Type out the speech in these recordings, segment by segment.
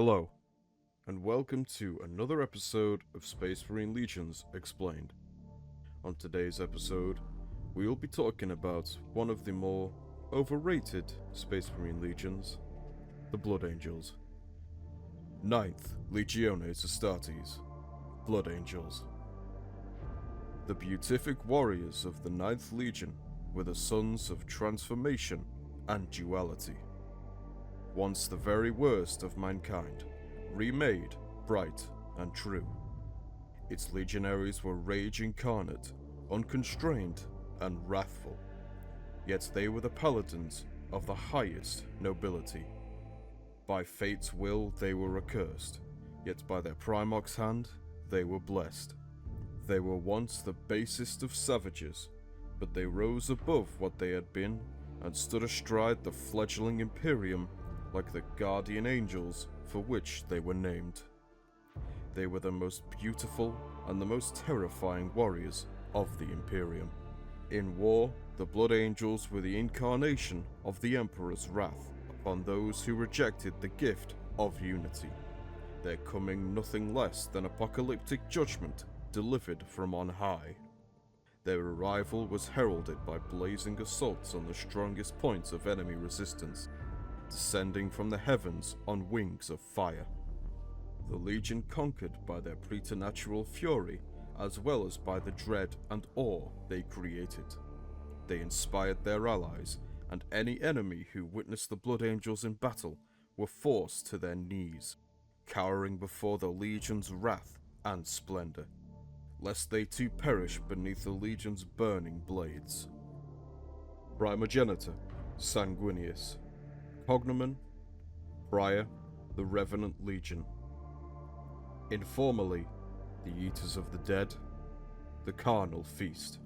Hello, and welcome to another episode of Space Marine Legions Explained. On today's episode, we will be talking about one of the more overrated Space Marine Legions, the Blood Angels. 9th Legiones Astartes, Blood Angels. The beatific warriors of the 9th Legion were the sons of transformation and duality. Once the very worst of mankind, remade, bright, and true. Its legionaries were rage incarnate, unconstrained, and wrathful. Yet they were the paladins of the highest nobility. By fate's will they were accursed, yet by their primarch's hand they were blessed. They were once the basest of savages, but they rose above what they had been and stood astride the fledgling Imperium like the guardian angels for which they were named. They were the most beautiful and the most terrifying warriors of the Imperium. In war, the Blood Angels were the incarnation of the Emperor's wrath upon those who rejected the gift of unity, their coming nothing less than apocalyptic judgment delivered from on high. Their arrival was heralded by blazing assaults on the strongest points of enemy resistance, descending from the heavens on wings of fire. The Legion conquered by their preternatural fury, as well as by the dread and awe they created. They inspired their allies, and any enemy who witnessed the Blood Angels in battle were forced to their knees, cowering before the Legion's wrath and splendor, lest they too perish beneath the Legion's burning blades. Primogenitor Sanguinius. Cognomen, Prior, the Revenant Legion. Informally, the Eaters of the Dead, the Carnal Feast.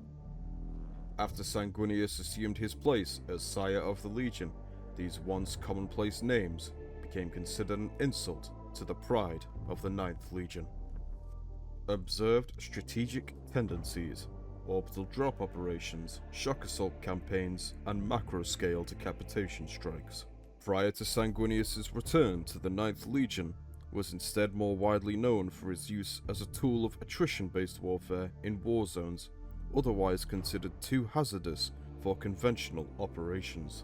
After Sanguinius assumed his place as Sire of the Legion, these once commonplace names became considered an insult to the pride of the 9th Legion. Observed strategic tendencies, orbital drop operations, shock assault campaigns, and macro-scale decapitation strikes. Prior to Sanguinius' return to the 9th Legion, was instead more widely known for his use as a tool of attrition-based warfare in war zones, otherwise considered too hazardous for conventional operations.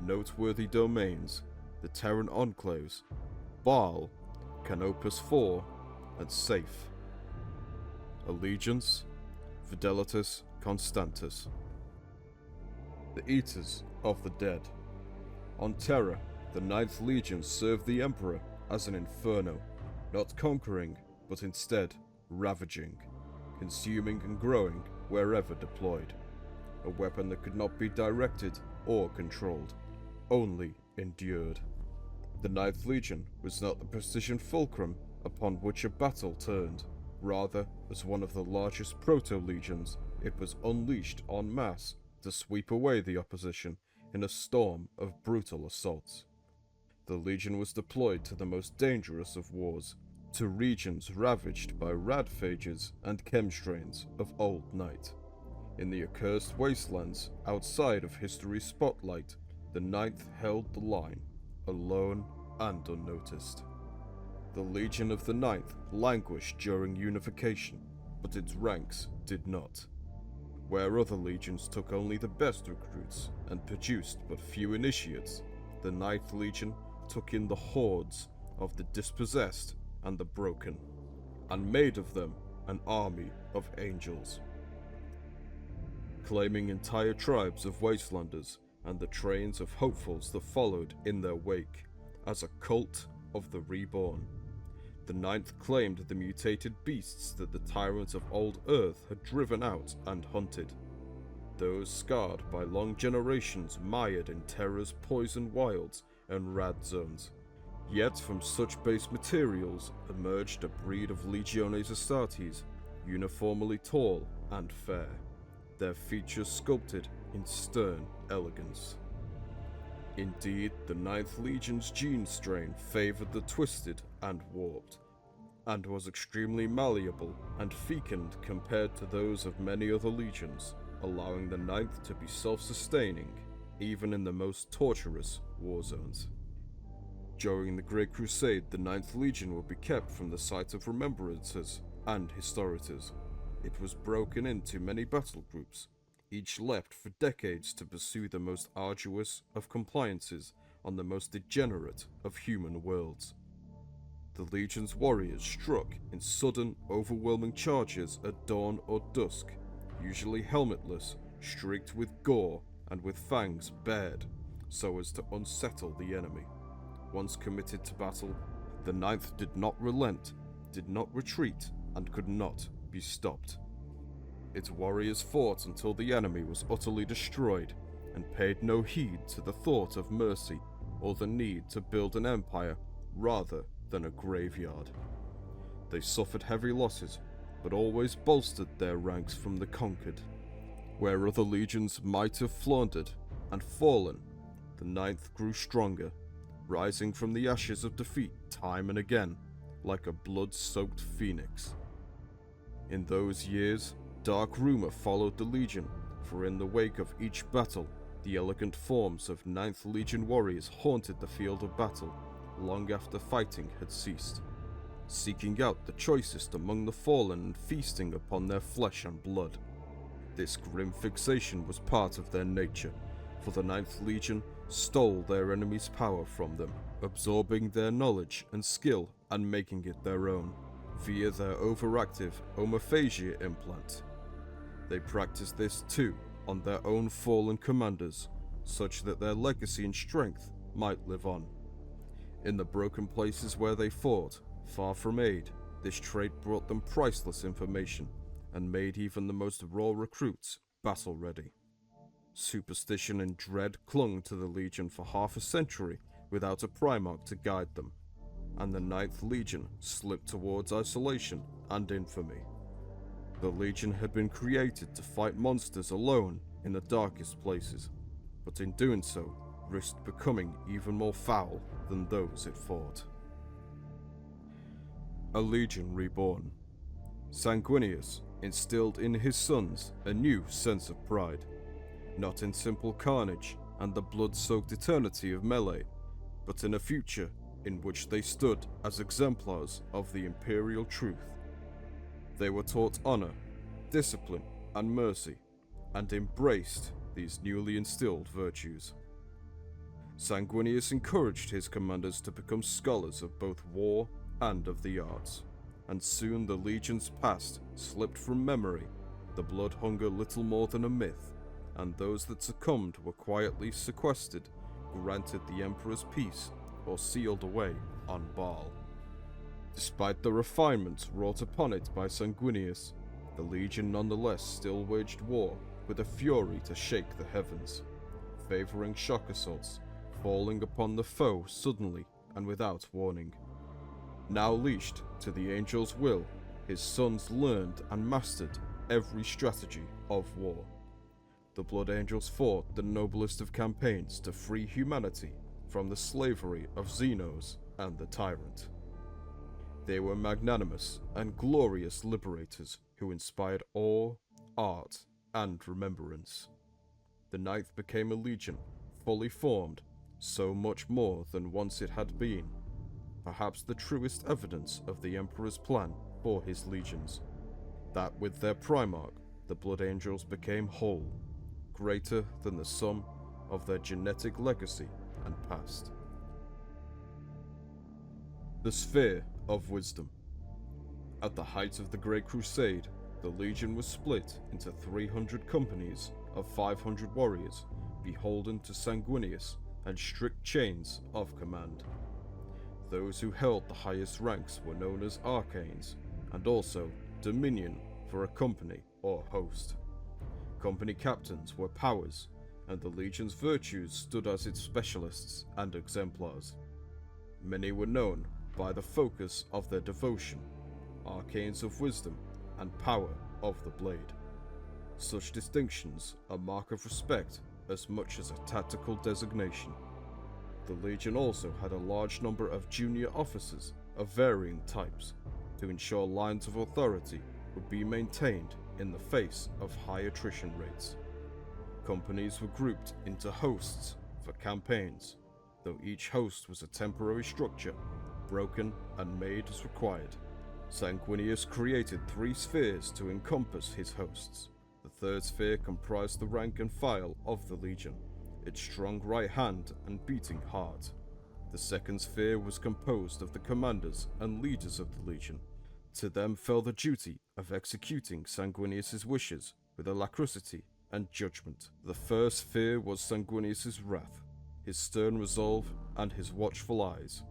Noteworthy domains: the Terran Enclaves, Baal, Canopus 4, and Safe. Allegiance: Fidelitas Constantus. The Eaters of the Dead. On Terra, the 9th Legion served the Emperor as an inferno, not conquering, but instead ravaging, consuming and growing wherever deployed. A weapon that could not be directed or controlled, only endured. The 9th Legion was not the precision fulcrum upon which a battle turned. Rather, as one of the largest proto-legions, it was unleashed en masse to sweep away the opposition in a storm of brutal assaults. The Legion was deployed to the most dangerous of wars, to regions ravaged by radphages and chemstrains of old night. In the accursed wastelands outside of history's spotlight, the 9th held the line, alone and unnoticed. The Legion of the 9th languished during unification, but its ranks did not. Where other legions took only the best recruits and produced but few initiates, the 9th Legion took in the hordes of the dispossessed and the broken, and made of them an army of angels. Claiming entire tribes of wastelanders and the trains of hopefuls that followed in their wake, as a cult of the reborn, the 9th claimed the mutated beasts that the tyrants of old Earth had driven out and hunted. Those scarred by long generations mired in Terra's poison wilds and rad zones. Yet from such base materials emerged a breed of Legiones Astartes, uniformly tall and fair, their features sculpted in stern elegance. Indeed, the 9th Legion's gene strain favored the twisted and warped, and was extremely malleable and fecund compared to those of many other legions, allowing the 9th to be self-sustaining even in the most torturous war zones. During the Great Crusade, the Ninth Legion would be kept from the site of remembrances and historities. It was broken into many battle groups, each left for decades to pursue the most arduous of compliances on the most degenerate of human worlds. The Legion's warriors struck in sudden, overwhelming charges at dawn or dusk, usually helmetless, streaked with gore and with fangs bared, so as to unsettle the enemy. Once committed to battle, the Ninth did not relent, did not retreat, and could not be stopped. Its warriors fought until the enemy was utterly destroyed, and paid no heed to the thought of mercy or the need to build an empire rather than a graveyard. They suffered heavy losses, but always bolstered their ranks from the conquered. Where other legions might have floundered and fallen, the Ninth grew stronger, rising from the ashes of defeat time and again, like a blood-soaked phoenix. In those years, dark rumor followed the Legion, for in the wake of each battle, the elegant forms of Ninth Legion warriors haunted the field of battle long after fighting had ceased, seeking out the choicest among the fallen and feasting upon their flesh and blood. This grim fixation was part of their nature, for the Ninth Legion stole their enemy's power from them, absorbing their knowledge and skill and making it their own, via their overactive omophagia implant. They practiced this too on their own fallen commanders, such that their legacy and strength might live on. In the broken places where they fought, far from aid, this trait brought them priceless information, and made even the most raw recruits battle-ready. Superstition and dread clung to the Legion for half a century without a primarch to guide them, and the Ninth Legion slipped towards isolation and infamy. The Legion had been created to fight monsters alone in the darkest places, but in doing so, risked becoming even more foul than those it fought. A Legion reborn. Sanguinius instilled in his sons a new sense of pride, not in simple carnage and the blood-soaked eternity of melee, but in a future in which they stood as exemplars of the imperial truth. They were taught honor, discipline, and mercy, and embraced these newly instilled virtues. Sanguinius encouraged his commanders to become scholars of both war and of the arts, and soon the Legion's past slipped from memory, the blood hunger little more than a myth, and those that succumbed were quietly sequestered, granted the Emperor's peace, or sealed away on Baal. Despite the refinements wrought upon it by Sanguinius, the Legion nonetheless still waged war with a fury to shake the heavens, favoring shock assaults, falling upon the foe suddenly and without warning. Now leashed to the Angel's will, his sons learned and mastered every strategy of war. The Blood Angels fought the noblest of campaigns to free humanity from the slavery of Xenos and the Tyrant. They were magnanimous and glorious liberators who inspired awe, art, and remembrance. The Ninth became a legion, fully formed, so much more than once it had been, perhaps the truest evidence of the Emperor's plan for his legions, that with their primarch, the Blood Angels became whole, greater than the sum of their genetic legacy and past. The Sphere of Wisdom. At the height of the Great Crusade, the Legion was split into 300 companies of 500 warriors, beholden to Sanguinius and strict chains of command. Those who held the highest ranks were known as arcanes, and also dominion for a company or host. Company captains were powers, and the Legion's virtues stood as its specialists and exemplars. Many were known by the focus of their devotion, arcanes of wisdom, and power of the blade. Such distinctions are a mark of respect as much as a tactical designation. The Legion also had a large number of junior officers of varying types to ensure lines of authority would be maintained in the face of high attrition rates. Companies were grouped into hosts for campaigns, though each host was a temporary structure, broken and made as required. Sanguinius created 3 spheres to encompass his hosts. The third sphere comprised the rank and file of the Legion, its strong right hand and beating heart. The second sphere was composed of the commanders and leaders of the Legion. To them fell the duty of executing Sanguinius's wishes with alacrity and judgment. The first sphere was Sanguinius's wrath, his stern resolve, and his watchful eyes.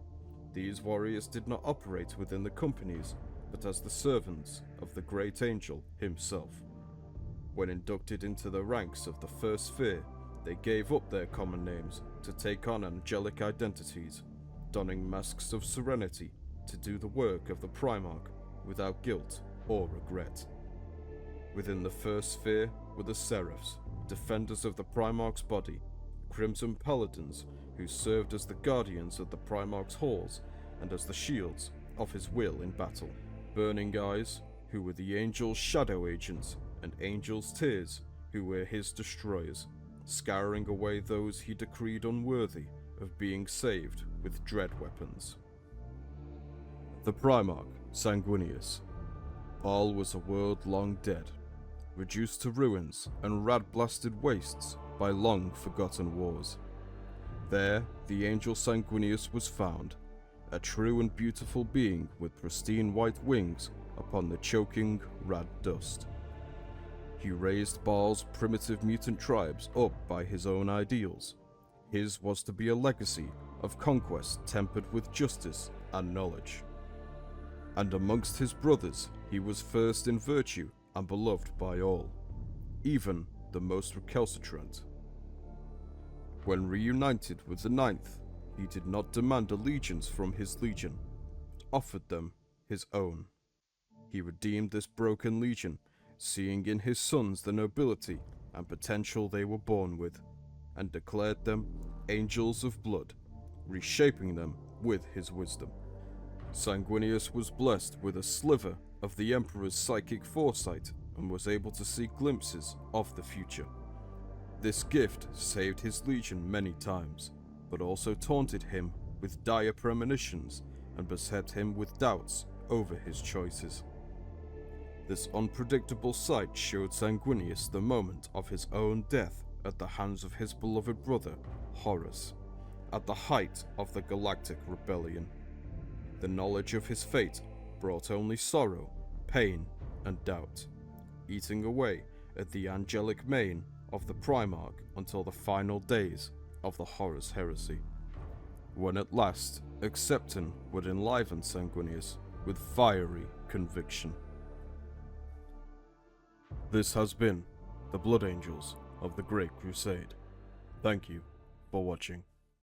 These warriors did not operate within the companies, but as the servants of the great angel himself. When inducted into the ranks of the first sphere, they gave up their common names to take on angelic identities, donning masks of serenity to do the work of the primarch without guilt or regret. Within the first sphere were the seraphs, defenders of the primarch's body, crimson paladins who served as the guardians of the primarch's halls and as the shields of his will in battle. Burning eyes, who were the angel's shadow agents, and angel's tears, who were his destroyers, scouring away those he decreed unworthy of being saved with dread weapons. The primarch, Sanguinius. All was a world long dead, reduced to ruins and rad-blasted wastes by long-forgotten wars. There, the angel Sanguinius was found, a true and beautiful being with pristine white wings upon the choking, rad dust. He raised Baal's primitive mutant tribes up by his own ideals. His was to be a legacy of conquest tempered with justice and knowledge. And amongst his brothers, he was first in virtue and beloved by all, even the most recalcitrant. When reunited with the Ninth, he did not demand allegiance from his legion, but offered them his own. He redeemed this broken legion, seeing in his sons the nobility and potential they were born with, and declared them angels of blood, reshaping them with his wisdom. Sanguinius was blessed with a sliver of the Emperor's psychic foresight and was able to see glimpses of the future. This gift saved his legion many times, but also taunted him with dire premonitions and beset him with doubts over his choices. This unpredictable sight showed Sanguinius the moment of his own death at the hands of his beloved brother, Horus, at the height of the Galactic Rebellion. The knowledge of his fate brought only sorrow, pain, and doubt, eating away at the angelic mane of the Primarch until the final days of the Horus heresy, when at last acceptance would enliven Sanguinius with fiery conviction. This has been the Blood Angels of the Great Crusade. Thank you for watching.